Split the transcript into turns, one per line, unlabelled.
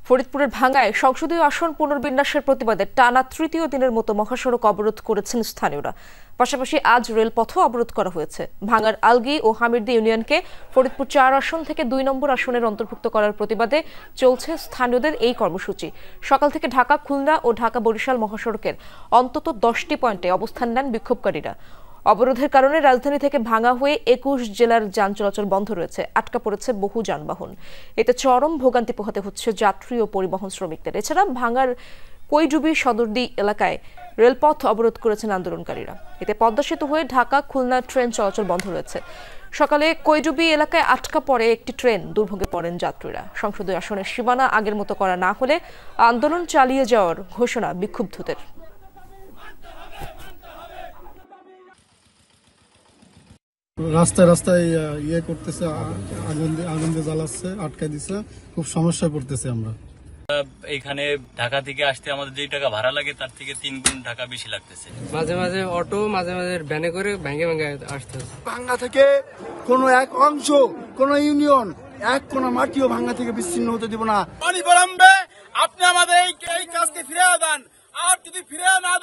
ফরিদপুরের ভাঙ্গায় সংসদীয় আসন পুনর্বিন্যাসের প্রতিবাদে টানা তৃতীয় দিনের মতো মহাসড়ক অবরোধ করেছেন স্থানীয়রা। পাশাপাশি আজ রেলপথও অবরোধ করা হয়েছে। ভাঙ্গার আলগি ও হামিরদি ইউনিয়নকে ফরিদপুর ৪ আসন থেকে ২ নম্বর আসনের অন্তর্ভুক্ত করার প্রতিবাদে চলছে স্থানীয়দের এই কর্মসূচি। সকাল থেকে ঢাকা খুলনা ও ঢাকা বরিশাল মহাসড়কের অন্তত ১০টি পয়েন্টে অবস্থান নেন বিক্ষোভকারীরা। অবরোধের কারণে রাজধানী থেকে ভাঙ্গা হয়ে ২১ জেলার যান চলাচল বন্ধ রয়েছে, আটকা পড়েছে বহু যানবাহন। এতে চরম ভোগান্তি পোহাতে হচ্ছে যাত্রী ও পরিবহন শ্রমিকদের। এছাড়া ভাঙ্গার কৈডুবি সদরদি এলাকায় রেলপথ অবরোধ করেছেন আন্দোলনকারীরা। এতে পদ্মা সেতু হয়ে ঢাকা খুলনা ট্রেন চলাচল বন্ধ রয়েছে। সকালে কৈডুবি এলাকায় আটকা পড়ে একটি ট্রেন, দুর্ভোগে পড়েন যাত্রীরা। সংসদীয় আসনের সীমানা আগের মতো করা না হলে আন্দোলন চালিয়ে যাওয়ার ঘোষণা বিক্ষুব্ধদের।
রাস্তায় রাস্তায় ইয়ে করতেছে, আগুন দিয়ে জ্বালাচ্ছে, আটকে দিচ্ছে, খুব সমস্যায় পড়তেছে আমরা।
এখানে ঢাকা থেকে আসতে আমাদের যে টাকা ভাড়া লাগে তার থেকে ৩ গুণ টাকা বেশি লাগতেছে।
মাঝে মাঝে অটো, মাঝে মাঝে ভ্যানে করে ভেঙে ভেঙে আসতেছে।
ভাঙ্গা থেকে কোনো এক অংশ, কোন ইউনিয়ন, এক কোন মাটিও ভাঙ্গা থেকে বিচ্ছিন্ন হতে দিব না।
অবিলম্বে আপনি আমাদের এই কাজকে ফিরিয়ে দেন, আর যদি ফিরিয়ে না